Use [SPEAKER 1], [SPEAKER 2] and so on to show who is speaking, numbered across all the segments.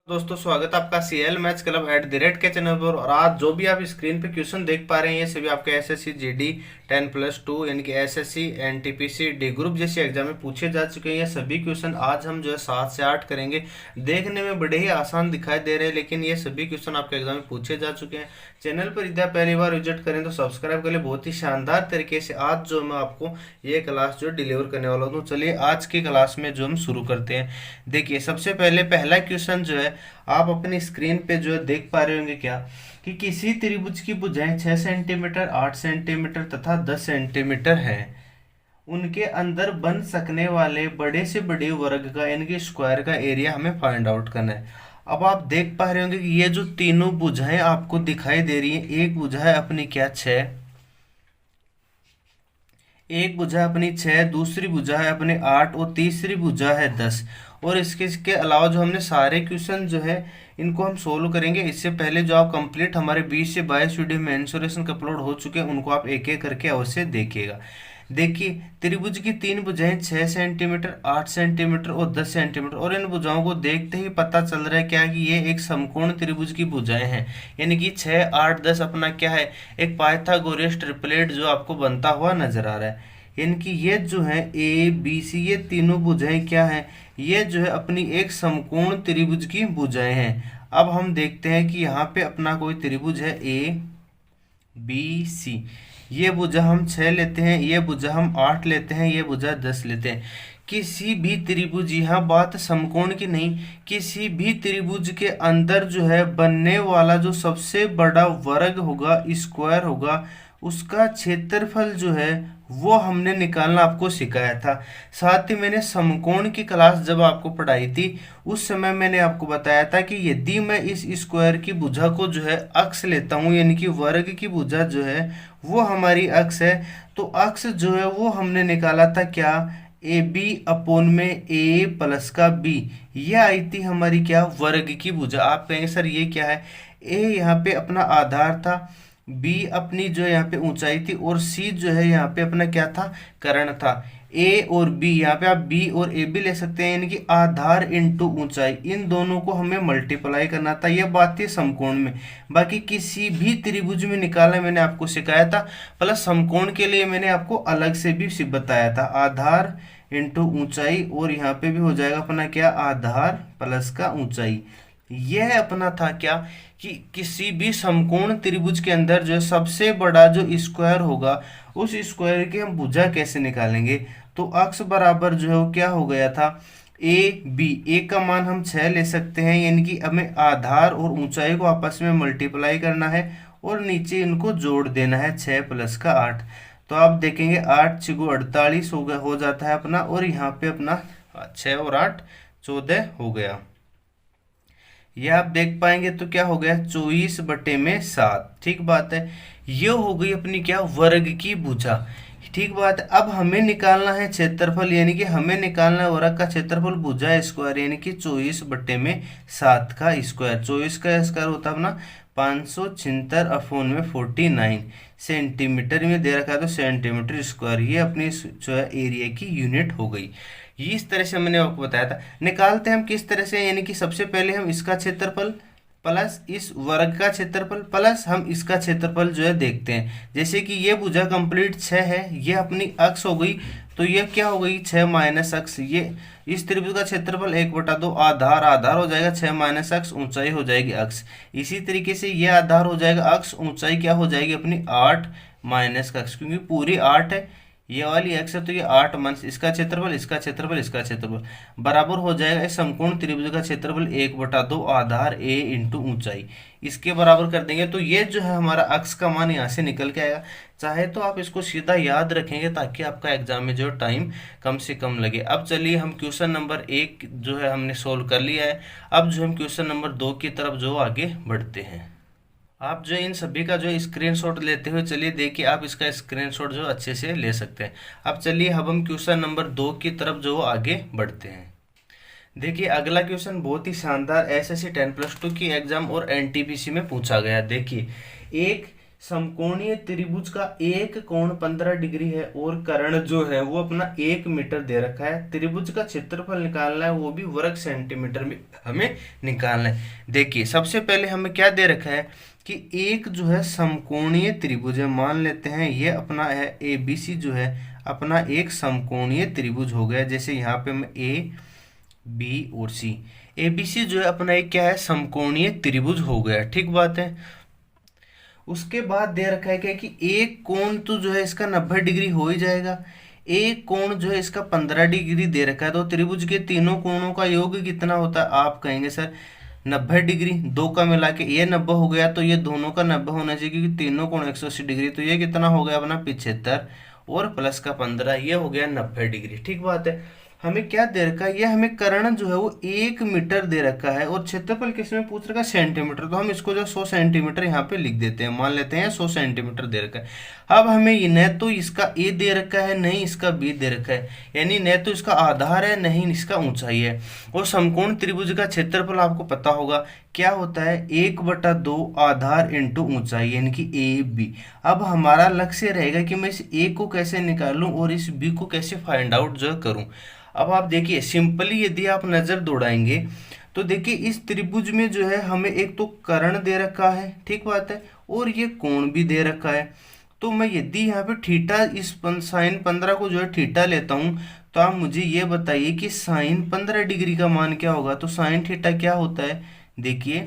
[SPEAKER 1] दोस्तों, स्वागत है आपका सीएल मैथ्स क्लब @ के चैनल पर। और आज जो भी आप स्क्रीन पे क्वेश्चन देख पा रहे हैं ये सभी आपके एसएससी जीडी 10+2 यानी कि एसएससी एनटीपीसी डी ग्रुप जैसे एग्जाम में पूछे जा चुके हैं। ये सभी क्वेश्चन आज हम जो है 7 से 8 करेंगे। देखने में बड़े ही आसान दिखाई दे रहे हैं, लेकिन ये सभी क्वेश्चन आपके एग्जाम में पूछे जा चुके हैं। चैनल पर यदि आप पहली बार विजिट करें तो सब्सक्राइब कर ले। बहुत ही शानदार तरीके से आज जो मैं आपको ये क्लास जो डिलीवर करने वाला हूँ। तो चलिए आज की क्लास में जो हम शुरू करते हैं। देखिए, सबसे पहले पहला क्वेश्चन जो है आप अपनी स्क्रीन पे जो है देख पा रहे होंगे क्या कि किसी त्रिभुज की भुजाएं 6 सेंटीमीटर, 8 सेंटीमीटर तथा 10 सेंटीमीटर है। उनके अंदर बन सकने वाले बड़े से बड़े वर्ग का यानी कि स्क्वायर का एरिया हमें फाइंड आउट करना है। अब आप देख पा रहे होंगे कि ये जो तीनों भुजाएं आपको दिखाई दे रही हैं, एक भुजा है अपनी क्या 6, एक भुजा अपनी 6, दूसरी भुजा है अपने 8 और तीसरी भुजा है 10। और इसके अलावा जो हमने सारे क्वेश्चन जो है इनको हम सोल्व करेंगे। इससे पहले जो आप कंप्लीट हमारे 20 से 22 वीडियो में मेंसुरेशन अपलोड हो चुके हैं उनको आप एक एक करके अवश्य देखिएगा। देखिए, त्रिभुज की तीन भुजाएं 6 सेंटीमीटर, 8 सेंटीमीटर और 10 सेंटीमीटर, और इन भुजाओं को देखते ही पता चल रहा है क्या कि ये एक समकोण त्रिभुज की भुजाएं हैं। यानी कि 6, 8, 10 अपना क्या है, एक पाइथागोरस ट्रिपलेट जो आपको बनता हुआ नजर आ रहा है। यानी कि ये जो है ए बी सी ये तीनों भुजाएं क्या हैं, ये जो है अपनी एक समकोण त्रिभुज की भुजाएं हैं। अब हम देखते हैं कि यहाँ पे अपना कोई त्रिभुज है ए बी सी। ये भुजा हम 6 लेते हैं, ये भुजा हम 8 लेते हैं, ये भुजा 10 लेते हैं। किसी भी त्रिभुज, यहाँ बात समकोण की नहीं, किसी भी त्रिभुज के अंदर जो है बनने वाला जो सबसे बड़ा वर्ग होगा, स्क्वायर होगा, उसका क्षेत्रफल जो है वो हमने निकालना आपको सिखाया था। साथ ही मैंने समकोण की क्लास जब आपको पढ़ाई थी उस समय मैंने आपको बताया था कि यदि मैं इस स्क्वायर की भुजा को जो है अक्ष लेता हूँ, यानी कि वर्ग की भुजा जो है वो हमारी अक्ष है, तो अक्ष जो है वो हमने निकाला था क्या, ए बी अपोन में ए प्लस का बी। ये आई थी हमारी क्या, वर्ग की भुजा। आप कहेंगे सर ये क्या है, ए यहाँ पे अपना आधार था, बी अपनी जो यहाँ पे ऊंचाई थी, और सी जो है यहाँ पे अपना क्या था, कर्ण था। ए और बी, यहाँ पे आप बी और ए भी ले सकते हैं, यानी कि आधार इंटू ऊंचाई, इन दोनों को हमें मल्टीप्लाई करना था। यह बात थी समकोण में। बाकी किसी भी त्रिभुज में निकालना मैंने आपको सिखाया था, प्लस समकोण के लिए मैंने आपको अलग से भी बताया था, आधार इंटू ऊंचाई, और यहाँ पे भी हो जाएगा अपना क्या, आधार प्लस का ऊंचाई। यह अपना था क्या कि किसी भी समकोण त्रिभुज के अंदर जो सबसे बड़ा जो स्क्वायर होगा उस स्क्वायर की हम भुजा कैसे निकालेंगे। तो अक्स बराबर जो है वो क्या हो गया था, ए बी। ए का मान हम 6 ले सकते हैं, यानी कि हमें आधार और ऊंचाई को आपस में मल्टीप्लाई करना है और नीचे इनको जोड़ देना है, 6 प्लस का 8। तो आप देखेंगे 8 6 48 हो जाता है अपना, और यहाँ पे अपना 6 और 8 14 हो गया। ये आप देख पाएंगे तो क्या हो गया, 24/7। ठीक बात है, ये हो गई अपनी क्या, वर्ग की भुजा। ठीक बात है। अब हमें निकालना है क्षेत्रफल, यानी कि हमें निकालना है वर्ग का क्षेत्रफल भुजा स्क्वायर, यानी कि 24/7 का स्क्वायर। 24 का स्क्वायर होता है अपना 576/49 सेंटीमीटर में दे रखा है, तो सेंटीमीटर स्क्वायर ये अपनी जो है एरिया की यूनिट हो गई। ये इस तरह से मैंने आपको बताया था। निकालते हैं हम किस तरह से, यानी कि सबसे पहले हम इसका क्षेत्रफल प्लस इस वर्ग का क्षेत्रफल प्लस हम इसका क्षेत्रफल जो है देखते हैं। जैसे कि ये भुजा कंप्लीट 6 है, ये अपनी अक्ष हो गई, तो ये क्या हो गई, 6 माइनस अक्ष। ये इस त्रिभुज का क्षेत्रफल 1/2 आधार, आधार हो जाएगा 6 माइनस अक्ष, ऊंचाई हो जाएगी अक्ष। इसी तरीके से ये आधार हो जाएगा अक्ष, ऊंचाई क्या हो जाएगी अपनी 8 माइनस का अक्ष, क्योंकि पूरी 8 है, ये वाली एक्स है, तो ये 8 माइनस इसका क्षेत्रफल, इसका क्षेत्रफल, इसका क्षेत्रफल बराबर हो जाएगा इस समकोण त्रिभुज का क्षेत्रफल 1/2 आधार ए इंटू ऊंचाई। इसके बराबर कर देंगे तो ये जो है हमारा अक्स का मान यहाँ से निकल के आएगा। चाहे तो आप इसको सीधा याद रखेंगे ताकि आपका एग्जाम में जो टाइम कम से कम लगे। अब चलिए हम क्वेश्चन नंबर 1 जो है हमने सोल्व कर लिया है। अब जो हम क्वेश्चन नंबर 2 की तरफ जो आगे बढ़ते हैं। आप जो इन सभी का जो स्क्रीनशॉट लेते हुए चलिए, देखिए आप इसका स्क्रीनशॉट जो अच्छे से ले सकते हैं। अब चलिए अब हम क्वेश्चन नंबर 2 की तरफ जो आगे बढ़ते हैं। देखिए अगला क्वेश्चन बहुत ही शानदार एसएससी 10+2 की एग्जाम और एनटीपीसी में पूछा गया। देखिए, एक समकोणीय त्रिभुज का एक कोण 15 डिग्री है और कर्ण जो है वो अपना 1 मीटर दे रखा है। त्रिभुज का क्षेत्रफल निकालना है, वो भी वर्ग सेंटीमीटर में हमें निकालना है। देखिए सबसे पहले हमें क्या दे रखा है कि एक जो है समकोणीय त्रिभुज है, मान लेते हैं ये अपना है ABC जो है अपना एक समकोणीय त्रिभुज हो गया। जैसे यहाँ पे मैं A B और C, ABC जो है अपना एक क्या है समकोणीय त्रिभुज हो गया, ठीक बात है। उसके बाद दे रखा है क्या कि एक कोण तो जो है इसका 90 डिग्री हो ही जाएगा, एक कोण जो है इसका 15 डिग्री दे रखा है। तो त्रिभुज के तीनों कोणों का योग कितना होता है? आप कहेंगे सर 90 डिग्री, दो का मिला के ये 90 हो गया, तो ये दोनों का 90 होना चाहिए क्योंकि तीनों कोण 180 डिग्री। तो ये कितना हो गया अपना 75 और प्लस का 15, ये हो गया 90 डिग्री, ठीक बात है। हमें क्या दे रखा है? ये हमें कर्ण जो है वो 1 मीटर दे रखा है और क्षेत्रफल किसमें पूछ रखा है? सेंटीमीटर। तो हम इसको जो 100 सेंटीमीटर यहाँ पे लिख देते हैं, मान लेते हैं 100 सेंटीमीटर दे रखा है। अब हमें ये न तो इसका ए दे रखा है नहीं इसका बी दे रखा है, यानी न तो इसका आधार है नहीं इसका ऊंचाई है। और समकोण त्रिभुज का क्षेत्रफल आपको पता होगा क्या होता है? 1/2 आधार इंटू ऊंचाई, यानी कि ए बी। अब हमारा लक्ष्य रहेगा कि मैं इस ए को कैसे निकालूं और इस बी को कैसे फाइंड आउट जो करूं। अब आप देखिए सिंपली यदि आप नजर दौड़ाएंगे तो देखिए इस त्रिभुज में जो है हमें एक तो कर्ण दे रखा है, ठीक बात है, और ये कोण भी दे रखा है। तो मैं यदि यहाँ पे थीटा इस साइन 15 को जो है थीटा लेता हूँ, तो आप मुझे ये बताइए कि साइन 15 डिग्री का मान क्या होगा। तो साइन थीटा क्या होता है? देखिए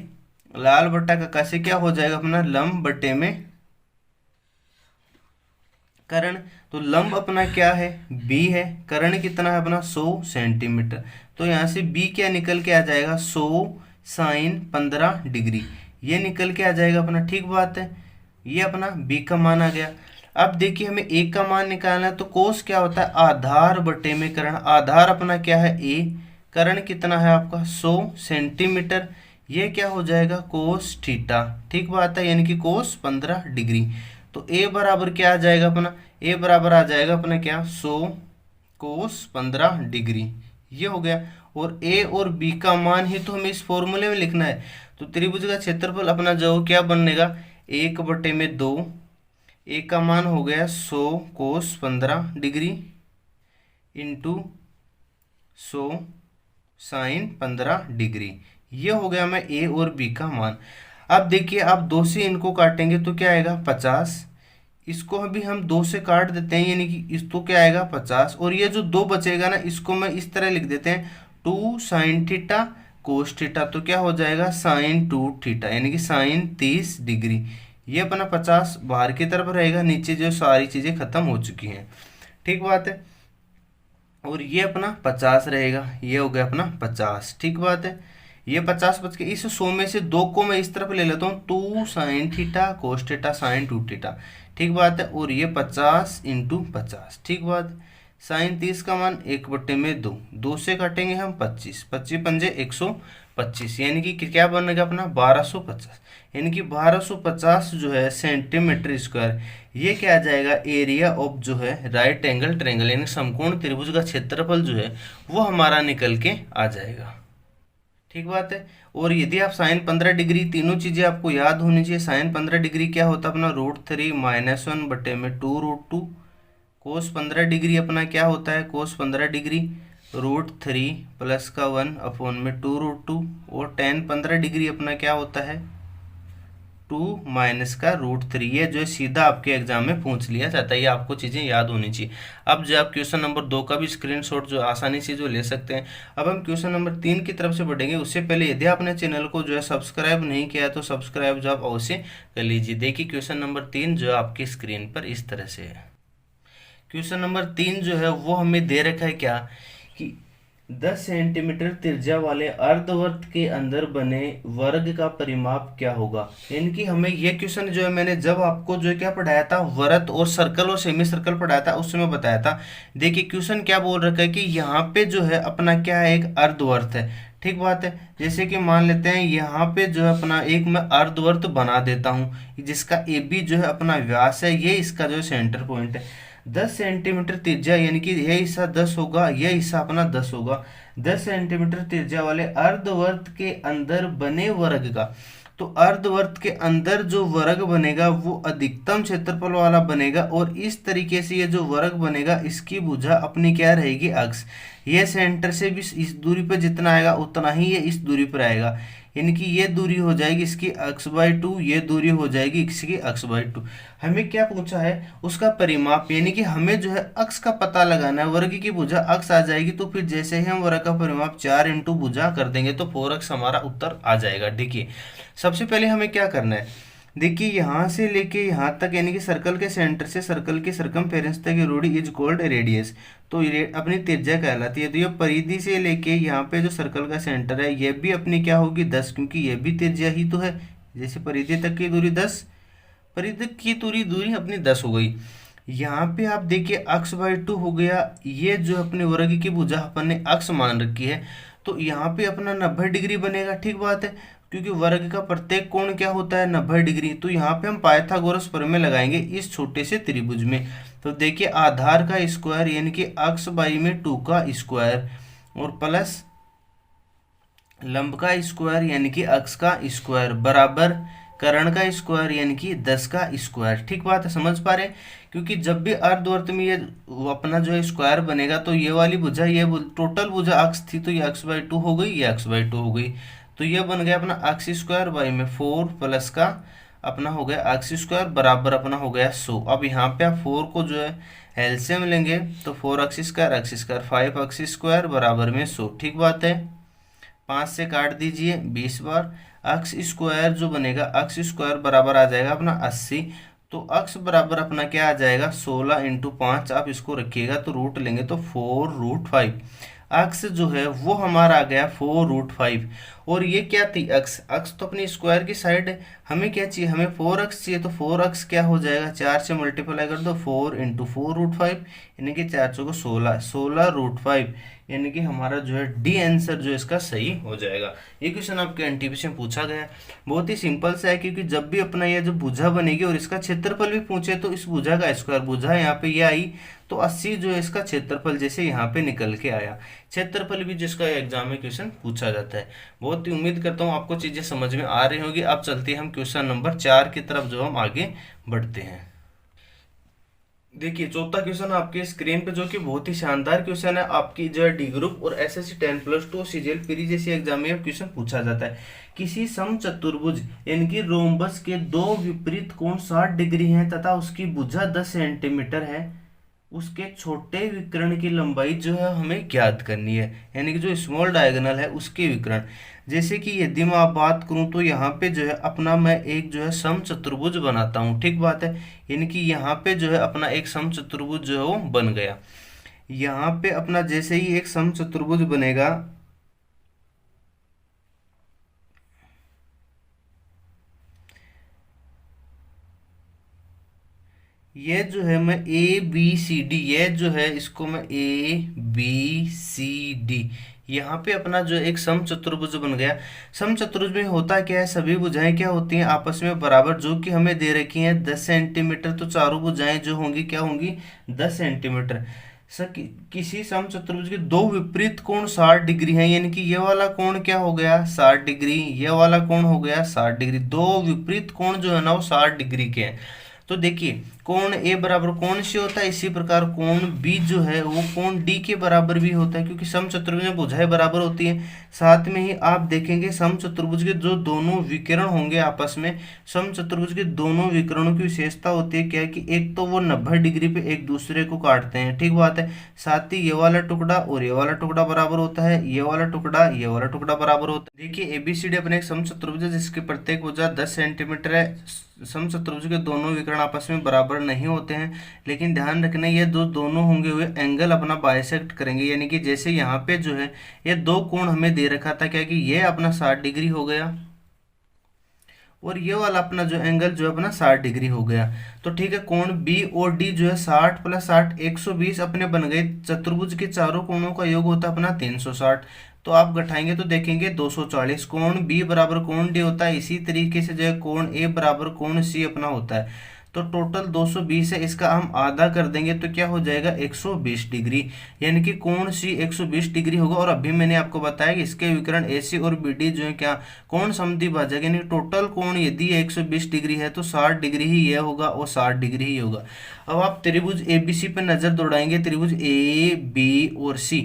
[SPEAKER 1] लाल बट्टा कक्का से क्या हो जाएगा अपना लंब बटे में कर्ण। तो लंब अपना क्या है? बी है, कर्ण कितना है अपना 100 सेंटीमीटर। तो यहाँ से बी क्या निकल के आ जाएगा? 100 साइन 15 डिग्री, ये निकल के आ जाएगा अपना, ठीक बात है। ये अपना बी का मान आ गया। अब देखिए हमें ए का मान निकालना है, तो कोस क्या होता है? आधार बटे में कर्ण। आधार अपना क्या है? ए। कर्ण कितना है आपका? 100 सेंटीमीटर। ये क्या हो जाएगा? कोस थीटा, ठीक बात है, यानी कि कोस 15 डिग्री। तो ए बराबर क्या आ जाएगा अपना? ए बराबर आ जाएगा अपना क्या? 100 कोस 15 डिग्री, ये हो गया। और ए और बी का मान ही तो हमें इस फॉर्मूले में लिखना है। तो त्रिभुज का क्षेत्रफल अपना जो क्या बनेगा? 1/2, ए का मान हो गया 100 कोस 15 डिग्री इंटू 100 साइन 15 डिग्री, ये हो गया मैं ए और बी का मान। अब देखिए आप 2 से इनको काटेंगे तो क्या आएगा? 50। इसको अभी हम 2 से काट देते हैं, यानी कि इस तो क्या आएगा? 50। और ये जो 2 बचेगा ना, इसको मैं इस तरह लिख देते हैं 2 साइन थीटा कोस थीटा। तो क्या हो जाएगा? साइन 2 थीटा, यानी कि साइन 30 डिग्री। ये अपना 50 बाहर की तरफ रहेगा, नीचे जो सारी चीज़ें खत्म हो चुकी हैं, ठीक बात है। और ये अपना 50 रहेगा, ये हो गया अपना 50, ठीक बात है। ये 50 बच के इस 100 में से 2 को मैं इस तरफ ले लेता हूँ, 2 sine theta cos theta sine 2 theta, ठीक बात है। और ये 50 इंटू 50, ठीक बात। साइन 30 का मान 1/2, 2 से काटेंगे हम 25, 25 पंजे 125, यानी कि क्या बनेगा अपना 1250, यानी कि 1250 जो है सेंटीमीटर स्क्वायर। ये क्या आ जाएगा? एरिया ऑफ जो है राइट एंगल ट्रायंगल, यानी समकोण त्रिभुज का क्षेत्रफल जो है वो हमारा निकल के आ जाएगा, ठीक बात है। और यदि आप साइन 15 डिग्री, तीनों चीज़ें आपको याद होनी चाहिए। साइन 15 डिग्री क्या होता है अपना? √3 -1 बटे में 2√2। कोस 15 डिग्री अपना क्या होता है? कोस 15 डिग्री √3 प्लस का 1 अपॉन में 2√2। और टेन 15 डिग्री अपना क्या होता है? 2 माइनस का √3। ये जो है सीधा आपके एग्जाम में पूछ लिया जाता है, ये आपको चीज़ें याद होनी चाहिए। अब जो आप क्वेश्चन नंबर 2 का भी स्क्रीनशॉट जो आसानी से जो ले सकते हैं। अब हम क्वेश्चन नंबर 3 की तरफ से बढ़ेंगे, उससे पहले यदि आपने चैनल को जो है सब्सक्राइब नहीं किया है तो सब्सक्राइब जो आप अवश्य कर लीजिए। देखिए क्वेश्चन नंबर 3 जो है आपकी स्क्रीन पर इस तरह से है। क्वेश्चन नंबर 3 जो है वो हमें दे रखा है क्या कि 10 सेंटीमीटर त्रिज्या वाले अर्धवृत्त के अंदर बने वर्ग का परिमाप क्या होगा। यानी कि हमें ये क्वेश्चन जो है मैंने जब आपको जो है क्या पढ़ाया था, वृत्त और सर्कल और सेमी सर्कल पढ़ाया था, उस समय बताया था। देखिए क्वेश्चन क्या बोल रखा है कि यहाँ पे जो है अपना क्या है? एक अर्धवृत्त है, ठीक बात है। जैसे कि मान लेते हैं यहाँ पे जो है अपना एक मैं अर्धवृत्त बना देता हूँ, जिसका ए बी जो है अपना व्यास है, ये इसका जो सेंटर पॉइंट है। 10 सेंटीमीटर त्रिज्या, यानी कि यह हिस्सा 10 होगा, यह हिस्सा अपना 10 होगा। 10 सेंटीमीटर त्रिज्या वाले अर्धवृत्त के अंदर बने वर्ग का। तो अर्धवृत्त के अंदर जो वर्ग बनेगा वो अधिकतम क्षेत्रफल वाला बनेगा, और इस तरीके से ये जो वर्ग बनेगा इसकी भुजा अपनी क्या रहेगी, अक्ष। ये सेंटर से भी इस दूरी पर जितना आएगा उतना ही ये इस दूरी पर आएगा, यानी कि ये दूरी हो जाएगी इसकी अक्ष बाई 2, ये दूरी हो जाएगी इसकी अक्ष बाई 2। हमें क्या पूछा है, उसका परिमाप, यानी कि हमें जो है अक्ष का पता लगाना है। वर्ग की भुजा अक्ष आ जाएगी, तो फिर जैसे ही हम वर्ग का परिमाप 4 इंटू भुजा कर देंगे तो 4x हमारा उत्तर आ जाएगा। देखिए सबसे पहले हमें क्या करना है, देखिए यहाँ से लेके यहाँ तक, यानी कि सर्कल के सेंटर से सर्कल के सरकमफेरेंस तक रोडी इज कॉल्ड रेडियस, तो ये अपनी त्रिज्या कहलाती है। तो ये परिधि से लेके यहाँ पे जो सर्कल का सेंटर है ये भी अपनी क्या होगी 10, क्योंकि ये भी त्रिज्या ही तो है। जैसे परिधि तक की दूरी 10, परिधि की दूरी अपनी 10 हो गई। यहाँ पे आप देखिए अक्ष बाई 2 हो गया, ये जो अपने वर्ग की भुजा अपन ने अक्ष मान रखी है, तो यहाँ पे अपना 90 डिग्री बनेगा। ठीक बात है, क्योंकि वर्ग का प्रत्येक कोण क्या होता है 90 डिग्री। तो यहाँ पे हम पाइथागोरस प्रमेय लगाएंगे इस छोटे से त्रिभुज में। तो देखिए आधार का स्क्वायर यानी कि अक्ष बाई में 2 का स्क्वायर, और प्लस लंब का स्क्वायर यानी कि अक्ष का स्क्वायर, बराबर कर्ण का स्क्वायर यानी कि 10 का स्क्वायर। ठीक बात है, समझ पा रहे हैं। क्योंकि जब भी अर्धवृत्त में ये अपना जो है स्क्वायर बनेगा, तो ये वाली भुजा, ये टोटल भुजा अक्ष थी, तो ये अक्ष बाई 2 हो गई, ये अक्ष बाई 2 हो गई। तो ये बन गया अपना अक्ष स्क्वायर बाई में 4 प्लस का अपना हो गया अक्ष स्क्वायर बराबर अपना हो गया 100। अब यहाँ पे आप 4 को जो है एलसीएम लेंगे तो 4 अक्ष स्क्वायर 5 अक्ष स्क्वायर बराबर में 100। ठीक बात है, 5 से काट दीजिए 20 बार। अक्ष स्क्वायर जो बनेगा अक्ष स्क्वायर बराबर आ जाएगा अपना 80, तो अक्ष बराबर अपना क्या आ जाएगा 16 इंटू 5। आप इसको रखिएगा तो रूट लेंगे तो 4√5। अक्ष जो है वो हमारा आ गया 4√5। और ये क्या थी अक्ष, अक्ष तो अपनी स्क्वायर की साइड है। हमें क्या चाहिए, हमें 4 अक्ष चाहिए, तो 4 अक्ष क्या हो जाएगा 4 से मल्टीप्लाई कर दो 4 इंटू 4√5, यानी कि 4 चौको 16√5, यानी कि हमारा जो है डी आंसर जो इसका सही हो जाएगा। ये क्वेश्चन आपके एनटीपीसी में पूछा गया है, बहुत ही सिंपल सा है। क्योंकि जब भी अपना ये जो भुजा बनेगी और इसका क्षेत्रफल भी पूछे, तो इस भुजा का स्क्वायर, भुजा यहाँ पे ये आई तो 80 जो है इसका क्षेत्रफल जैसे यहाँ पे निकल के आया, क्षेत्रफल भी जिसका एग्जाम में क्वेश्चन पूछा जाता है। बहुत ही उम्मीद करता हूँ आपको चीजें समझ में आ रही होगी। अब चलते हैं हम क्वेश्चन नंबर 4 की तरफ, जो हम आगे बढ़ते हैं। देखिए चौथा क्वेश्चन आपके स्क्रीन पे, जो कि बहुत ही शानदार क्वेश्चन है। आपकी जो है डी ग्रुप और एसएससी 10+2 सीजीएल प्री जैसी एग्जाम में क्वेश्चन पूछा जाता है। किसी समचतुर्भुज यानी कि रोम्बस के दो विपरीत कोण 60 डिग्री हैं तथा उसकी भुजा 10 सेंटीमीटर है, उसके छोटे विकर्ण की लंबाई जो है हमें ज्ञात करनी है, यानी कि जो स्मॉल डायगोनल है उसके विकर्ण। जैसे कि यदि मैं आप बात करूं तो यहाँ पे जो है अपना मैं एक जो है समचतुर्भुज बनाता हूँ। ठीक बात है, यानी कि यहाँ पे जो है अपना एक समचतुर्भुज जो है वो बन गया। यहाँ पे अपना जैसे ही एक समचतुर्भुज बनेगा, ये जो है मैं ए बी सी डी, ये जो है इसको मैं ए बी सी डी, यहाँ पे अपना जो एक समचतुर्भुज बन गया। समचतुर्भुज में होता क्या है, सभी भुजाएं क्या होती हैं आपस में बराबर, जो कि हमें दे रखी हैं 10 सेंटीमीटर। तो चारों भुजाएं जो होंगी क्या होंगी 10 सेंटीमीटर। किसी समचतुर्भुज के दो विपरीत कोण 60 डिग्री हैं, यानी कि ये वाला कोण क्या हो गया 60 डिग्री, ये वाला कोण हो गया 60 डिग्री। दो विपरीत कोण जो है ना वो 60 डिग्री के हैं। तो देखिए कोण ए बराबर कोण सी होता है, इसी प्रकार कोण बी जो है वो कोण डी के बराबर भी होता है, क्योंकि समचतुर्भुज में भुजाएं बराबर होती हैं। साथ में ही आप देखेंगे समचतुर्भुज के जो दोनों विकर्ण होंगे आपस में, समचतुर्भुज के दोनों विकर्णों की विशेषता होती है क्या है कि एक तो वो 90 डिग्री पे एक दूसरे को काटते हैं। ठीक बात है, साथ ही ये वाला टुकड़ा और ये वाला टुकड़ा बराबर होता है, ये वाला टुकड़ा बराबर होता है। देखिए एबीसीडी अपने एक समचतुर्भुज है जिसकी प्रत्येक भुजा 10 सेंटीमीटर है। समचतुर्भुज के दोनों विकर्ण आपस में बराबर नहीं होते हैं, लेकिन ध्यान रखना ये दोनों होंगे हुए एंगल अपना बाइसेक्ट करेंगे, यानी कि जैसे यहाँ पे जो है ये दो कोण हमें दे रखा था क्या कि ये अपना 60 डिग्री हो गया और ये वाला अपना जो एंगल जो है अपना 60 डिग्री हो गया। तो ठीक है, कोण बी और डी जो है 60 + 60 120 अपने बन गए। चतुर्भुज के चारों कोणों का योग होता है अपना 360। तो आप घटाएंगे तो देखेंगे 240। कोण बी बराबर कोण डी होता है, इसी तरीके से जो है कोण ए बराबर कोण सी अपना होता है। तो टोटल 220 है, इसका हम आधा कर देंगे तो क्या हो जाएगा 120 डिग्री, यानी कि कोण सी 120 डिग्री होगा। और अभी मैंने आपको बताया कि इसके विकर्ण AC और BD जो है क्या कोण समद्विभाजक, यानी टोटल कोण यदि 120 डिग्री है तो 60 डिग्री ही यह होगा और 60 डिग्री ही होगा। अब आप त्रिभुज ABC पर नजर दौड़ाएंगे, त्रिभुज AB और C,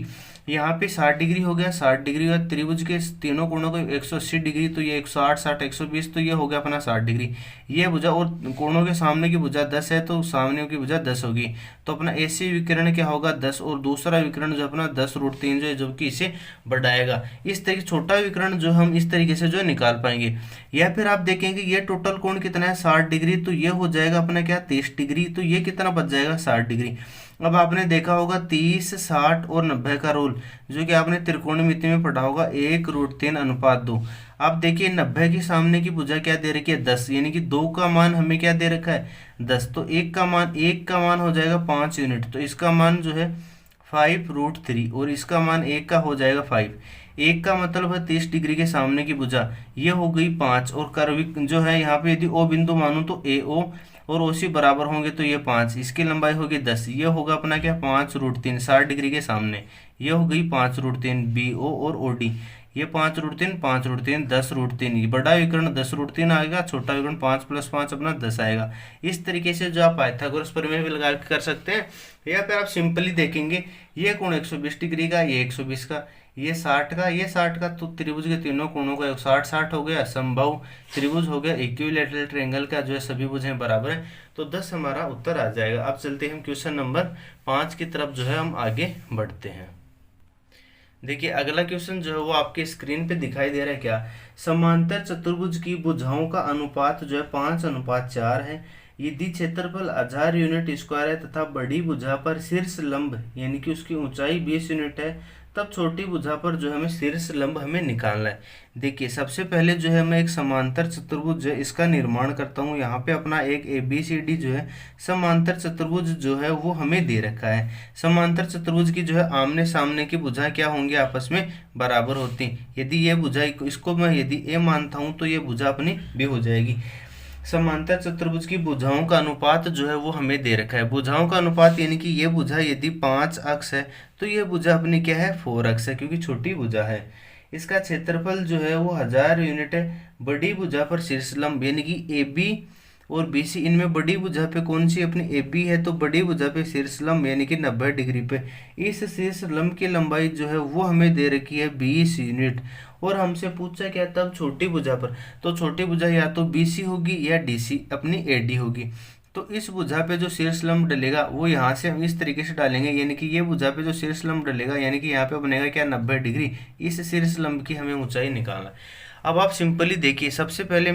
[SPEAKER 1] यहाँ पे 60 डिग्री हो गया, 60 डिग्री हुआ। त्रिभुज के तीनों कोणों को 180 डिग्री, तो ये 160 60 120, तो ये हो गया अपना 60 डिग्री। ये भुजा, और कोणों के सामने की भुजा 10 है तो सामने की भुजा 10 होगी, तो अपना AC विकर्ण क्या होगा 10, और दूसरा विकर्ण जो अपना 10√3 जो है, जो कि इसे बढ़ाएगा। इस तरीके छोटा विकर्ण जो हम इस तरीके से जो निकाल पाएंगे। या फिर आप देखेंगे ये टोटल कोण कितना है 60 डिग्री, तो ये हो जाएगा अपना क्या 30 डिग्री, तो ये कितना बच जाएगा 60 डिग्री। अब आपने देखा होगा 30 60 और 90 का रूल, जो कि आपने त्रिकोणमिति में पढ़ा होगा 1√3:2। आप देखिए 90 के सामने की भुजा क्या दे रखी है 10, यानी कि 2 का मान हमें क्या दे रखा है 10, तो 1 का मान हो जाएगा 5 यूनिट, तो इसका मान जो है 5√3, और इसका मान 1 का हो जाएगा 5। 1 का मतलब है 30 डिग्री के सामने की भुजा, ये हो गई 5, और कर्व जो है यहाँ पे यदि O बिंदु मानूं तो AO और OC बराबर होंगे तो ये 5, इसकी लंबाई होगी 10, ये होगा अपना क्या 5√3 60 डिग्री के सामने, ये हो गई 5√3 BO और OD, ये 5√3 5√3 10√3, ये बड़ा विकर्ण 10√3 आएगा, छोटा विकर्ण 5 + 5 अपना 10 आएगा। इस तरीके से जो आप पाइथागोरस प्रमेय भी लगा के कर सकते हैं, या फिर आप सिंपली देखेंगे ये कोण 120 डिग्री का, ये 120 का, ये 60 का, ये 60 का, तो त्रिभुज के तीनों कोणों का 60 60 हो गया, समबाहु त्रिभुज हो गया, इक्विलैटरल ट्रायंगल का जो है सभी भुजाएं बराबर है, तो 10 हमारा उत्तर आ जाएगा। अब चलते हैं हम क्वेश्चन नंबर 5 की तरफ जो है हम आगे बढ़ते हैं। देखिए अगला क्वेश्चन जो है वो आपके स्क्रीन पे दिखाई दे रहा है क्या, समांतर चतुर्भुज की भुजाओं का अनुपात जो है 5:4 है, यदि क्षेत्रफल 1000 यूनिट स्क्वायर है तथा बड़ी भुजा पर शीर्ष लंब यानी कि उसकी ऊंचाई 20 यूनिट है, तब छोटी भुजा पर जो है हमें शीर्ष लंब हमें निकालना है। देखिए सबसे पहले जो है मैं एक समांतर चतुर्भुज है इसका निर्माण करता हूँ। यहाँ पे अपना एक ABCD जो है समांतर चतुर्भुज जो है वो हमें दे रखा है। समांतर चतुर्भुज की जो है आमने सामने की भुजा क्या होंगी आपस में बराबर होती। यदि ये भुजा इसको मैं यदि A मानता हूँ तो ये भुजा अपनी B हो जाएगी। समांतर चतुर्भुज की भुजाओं का अनुपात जो है वो हमें दे रखा है। भुजाओं का अनुपात यानी कि ये भुजा यदि 5 अक्ष है तो ये भुजा अपनी क्या है 4 अक्ष है, क्योंकि छोटी भुजा है। इसका क्षेत्रफल जो है वो 1000 यूनिट है। बड़ी भुजा पर शीर्ष लंब यानी कि AB और BC, इनमें बड़ी भुजा पे कौन सी अपनी AB है, तो बड़ी भुजा पे शीर्ष लंब यानी कि 90 डिग्री पे इस शीर्ष लंब की लंबाई जो है वो हमें दे रखी है 20 यूनिट। और हमसे पूछा क्या तब छोटी भुजा पर, तो छोटी भुजा या तो BC होगी या DC अपनी AD होगी। तो इस भुजा पे जो शीर्ष लंब डलेगा वो यहाँ से हम इस तरीके से डालेंगे, यानी कि ये भुजा पे जो शीर्ष लंब डलेगा यानी कि यहाँ पे बनेगा क्या 90 डिग्री। इस शीर्ष लंब की हमें ऊंचाई निकालना है। अब आप सिंपली देखिए, सबसे पहले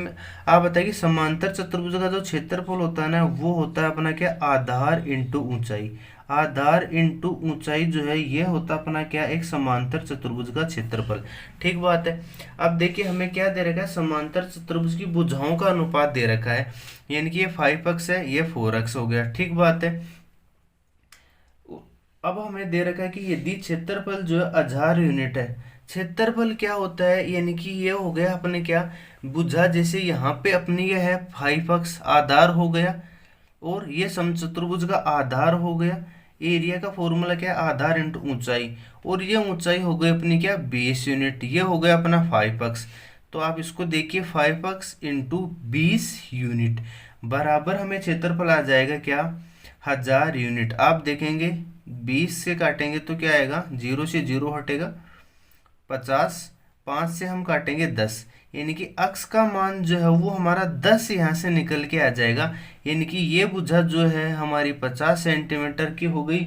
[SPEAKER 1] आप बताइए समांतर चतुर्भुज का जो क्षेत्रफल होता है ना वो होता है अपना क्या आधार इंटू ऊंचाई। आधार इंटू ऊंचाई जो है ये होता है अपना क्या एक समांतर चतुर्भुज का क्षेत्रफल। ठीक बात है। अब देखिए हमें क्या दे रखा है, समांतर चतुर्भुज की भुजाओं का अनुपात दे रखा है, यानी कि ये 5 अक्ष है ये 4 अक्ष हो गया। ठीक बात है। अब हमें दे रखा है कि यदि क्षेत्रफल जो है 1000 यूनिट है, क्षेत्रफल क्या होता है यानी कि ये हो गया अपने क्या भुजा, जैसे यहाँ पे अपनी ये है 5 अक्ष आधार हो गया और ये समचतुर्भुज का आधार हो गया। एरिया का फॉर्मूला क्या है आधार इंटू ऊंचाई, और ये ऊंचाई हो गई अपनी क्या 20 यूनिट, ये हो गया अपना 5 अक्ष। तो आप इसको देखिए 5 अक्ष इंटू 20 यूनिट बराबर हमें क्षेत्रफल आ जाएगा क्या 1000 यूनिट। आप देखेंगे 20 से काटेंगे तो क्या आएगा, 0 से 0 हटेगा 50, 5 से हम काटेंगे 10, यानी कि अक्ष का मान जो है वो हमारा 10 यहाँ से निकल के आ जाएगा। यानी कि ये भुजा जो है हमारी 50 सेंटीमीटर की हो गई।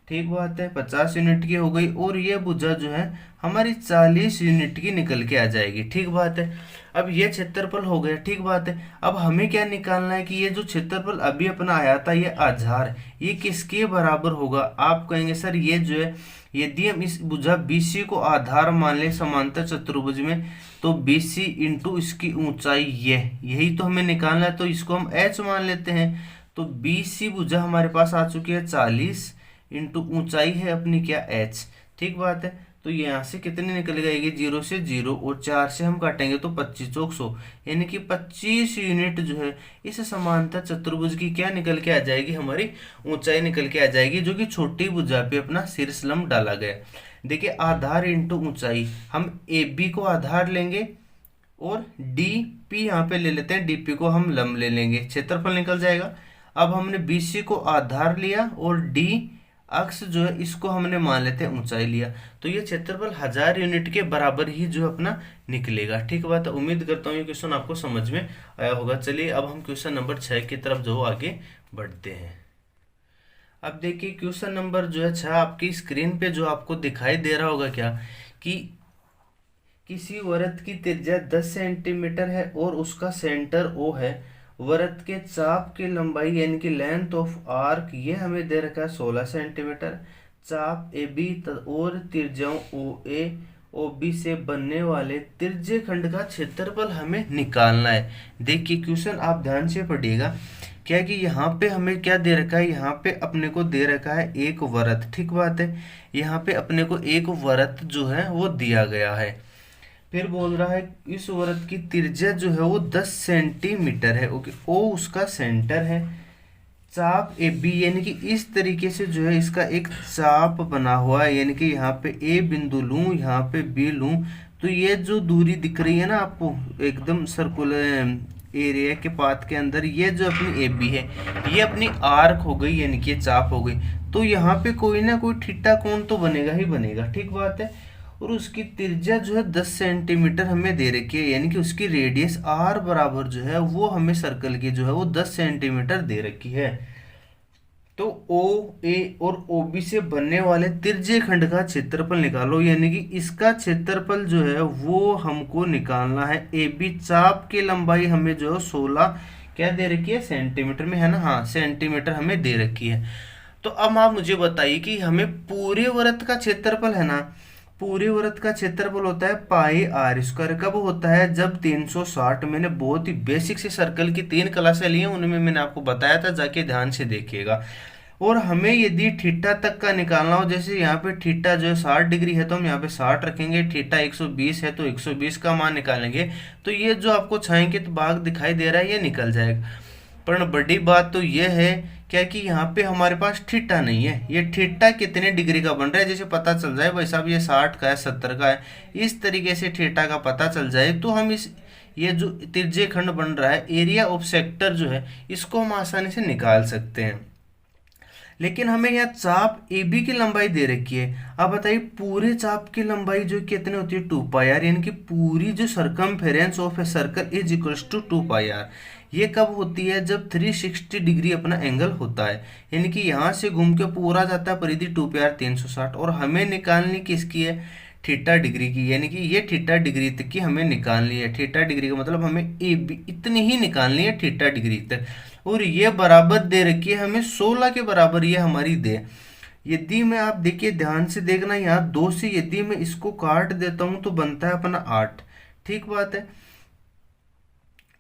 [SPEAKER 1] ठीक बात है, 50 यूनिट की हो गई, और ये भुजा जो है हमारी 40 यूनिट की निकल के आ जाएगी। ठीक बात है। अब ये क्षेत्रफल हो गया। ठीक बात है। अब हमें क्या निकालना है कि ये जो क्षेत्रफल अभी अपना आया था ये आधार, ये किसके बराबर होगा। आप कहेंगे सर ये जो है यदि हम इस भुजा BC को आधार मान ले समांतर चतुर्भुज में, तो BC इंटू इसकी ऊंचाई यही तो हमें निकालना है, तो इसको हम H मान लेते हैं। तो BC भुजा हमारे पास आ चुकी है 40 इंटू ऊंचाई है अपनी क्या H। ठीक बात है। तो यहाँ से कितने निकल जाएगी, 0 से 0 और 4 से हम काटेंगे तो 25 चौक 100, यानी कि 25 यूनिट जो है इस समांतर चतुर्भुज की क्या निकल के आ जाएगी, हमारी ऊंचाई निकल के आ जाएगी, जो कि छोटी भुजा पे अपना शीर्ष लंब डाला गया। देखिए आधार इंटू ऊंचाई, हम ए बी को आधार लेंगे और डी पी यहाँ पे ले लेते हैं, डीपी को हम लंब ले लेंगे, क्षेत्रफल निकल जाएगा। अब हमने बीसी को आधार लिया और डी अक्ष जो है इसको हमने मान लेते हैं ऊंचाई लिया, तो ये क्षेत्रफल 1000 यूनिट के बराबर ही जो अपना निकलेगा। ठीक बात है, उम्मीद करता हूँ ये क्वेश्चन आपको समझ में आया होगा। चलिए अब हम क्वेश्चन नंबर 6 की तरफ जो आगे बढ़ते हैं। अब देखिए क्वेश्चन नंबर जो है 6 आपकी स्क्रीन पे जो आपको दिखाई दे रहा होगा क्या, कि किसी वृत्त की त्रिज्या 10 सेंटीमीटर है और उसका सेंटर ओ है, वृत्त के चाप की लंबाई यानी कि लेंथ ऑफ आर्क ये हमें दे रखा है 16 सेंटीमीटर, चाप ए बी और त्रिज्याओं ओ ए ओ बी से बनने वाले त्रिज्य खंड का क्षेत्रफल हमें निकालना है। देखिए क्वेश्चन आप ध्यान से पढ़िएगा, क्या कि यहाँ पे हमें क्या दे रखा है, यहाँ पे अपने को दे रखा है एक वृत्त। ठीक बात है, यहाँ पे अपने को एक वृत्त जो है वो दिया गया है। फिर बोल रहा है इस वृत्त की त्रिज्या जो है वो 10 सेंटीमीटर है। ओके, ओ उसका सेंटर है, चाप ए बी यानी कि इस तरीके से जो है इसका एक चाप बना हुआ है, यानी कि यहाँ पे ए बिंदु लूँ, यहाँ पे बी लूँ, तो ये जो दूरी दिख रही है ना आपको एकदम सर्कुलर एरिया के पाथ के अंदर, ये जो अपनी ए बी है ये अपनी आर्क हो गई, यानी कि चाप हो गई। तो यहाँ पे कोई ना कोई थीटा कोण तो बनेगा ही बनेगा। ठीक बात है, और उसकी त्रिज्या जो है 10 सेंटीमीटर हमें दे रखी है, यानी कि उसकी रेडियस आर बराबर जो है वो हमें सर्कल की जो है वो 10 सेंटीमीटर दे रखी है। तो ओ ए और ओ बी से बनने वाले त्रिज्य खंड का क्षेत्रफल निकालो, यानी कि इसका क्षेत्रफल जो है वो हमको निकालना है। ए बी चाप की लंबाई हमें जो है 16 क्या दे रखी है, सेंटीमीटर में है ना, हाँ सेंटीमीटर हमें दे रखी है। तो अब आप मुझे बताइए कि हमें पूरे वृत्त का क्षेत्रफल है ना, पूरे वृत्त का क्षेत्रफल होता है पाई आर स्क्वायर। कब होता है, जब 360, मैंने बहुत ही बेसिक से सर्कल की 3 क्लासें ली हैं, उनमें मैंने आपको बताया था, जाके ध्यान से देखिएगा। और हमें यदि थीटा तक का निकालना हो, जैसे यहाँ पे थीटा जो है 60 डिग्री है तो हम यहाँ पे 60 रखेंगे, थीटा 120 है तो 120 का मान निकालेंगे, तो ये जो आपको छायांकित भाग दिखाई दे रहा है ये निकल जाएगा। पर बड़ी बात तो ये है क्या कि यहाँ पे हमारे पास थीटा नहीं है, ये थीटा कितने डिग्री का बन रहा है, जैसे पता चल जाए भाई साहब ये 60 का है 70 का है, इस तरीके से थीटा का पता चल जाए तो हम इस ये जो त्रिज्य खंड बन रहा है एरिया ऑफ सेक्टर जो है इसको हम आसानी से निकाल सकते हैं। लेकिन हमें यहाँ चाप ए बी की लंबाई दे रखी है। अब बताइए पूरे चाप की लंबाई जो कितनी होती है, 2 पाई आर, यानी कि पूरी जो circumference of a circle is equals to 2 pi r. ये कब होती है, जब 360 डिग्री अपना एंगल होता है, यानी कि यहाँ से घूम के पूरा जाता है परिधि 2 पाई आर 360, और हमें निकालनी किसकी है, थीटा डिग्री की, यानी कि ये थीटा डिग्री तक की हमें निकालनी है। थीटा डिग्री का मतलब हमें ए बी इतनी ही निकालनी है थीटा डिग्री तक, और ये बराबर दे रखी है हमें 16 के बराबर ये हमारी दे। यदि मैं आप देखिए ध्यान से देखना, यहाँ 2 से यदि मैं इसको काट देता हूँ तो बनता है अपना 8। ठीक बात है,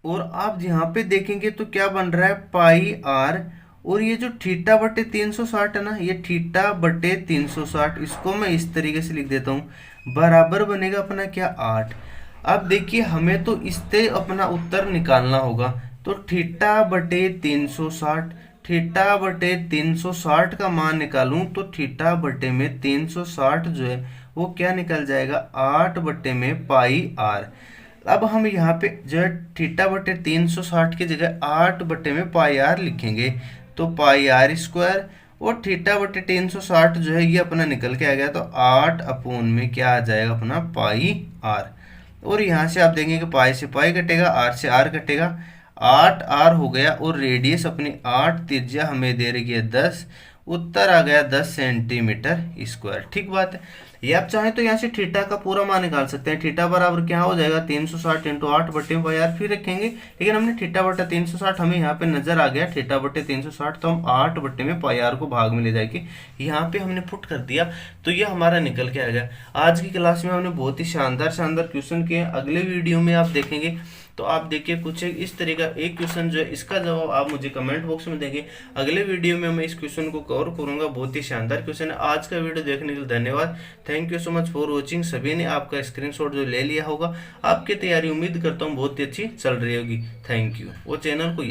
[SPEAKER 1] और आप यहाँ पे देखेंगे तो क्या बन रहा है, पाई आर, और ये जो थीटा बटे 360 है ना, ये थीटा बटे 360, इसको मैं इस तरीके से लिख देता हूँ, बराबर बनेगा अपना क्या, 8। अब देखिए हमें तो इससे अपना उत्तर निकालना होगा, तो थीटा बटे 360, थीटा बटे 360 का मान निकालूं तो थीटा बटे में 360 जो है वो क्या निकल जाएगा, 8 बटे में पाई आर। अब हम यहाँ पे जो है थीटा बटे 360 की जगह 8 बटे में पाई आर लिखेंगे, तो पाई आर स्क्वायर, और थीटा बटे 360 जो है ये अपना निकल के आ गया, तो 8 अपोन में क्या आ जाएगा अपना पाई आर। और यहाँ से आप देखेंगे पाई से पाई कटेगा, आर से आर कटेगा, 8 आर हो गया, और रेडियस अपनी 8, त्रिज्या हमें दे रही है 10, उत्तर आ गया 10 सेंटीमीटर स्क्वायर। ठीक बात है, ये आप चाहें तो यहाँ से थीटा का पूरा मान निकाल सकते हैं। थीटा बराबर क्या हो जाएगा, 360 इंटू 8 बटे पाई आर फिर रखेंगे, लेकिन हमने थीटा बटे 360 हमें यहाँ पे नजर आ गया, थीटा बटे 360, तो हम 8 बटे में पाई आर को भाग में ले जाके यहाँ पे हमने पुट कर दिया, तो ये हमारा निकल के आ गया। आज की क्लास में हमने बहुत ही शानदार शानदार क्वेश्चन किए, अगले वीडियो में आप देखेंगे तो आप देखिए कुछ इस तरह का एक क्वेश्चन जो है, इसका जवाब आप मुझे कमेंट बॉक्स में देंगे। अगले वीडियो में मैं इस क्वेश्चन को कवर करूंगा। बहुत ही शानदार क्वेश्चन है। आज का वीडियो देखने के लिए धन्यवाद। Thank you so much for watching. सभी ने आपका स्क्रीनशॉट जो ले लिया होगा। आपकी तैयारी उम्मीद करता हूँ बहुत ही अच्छी चल रही होगी। Thank you. वो चैनल को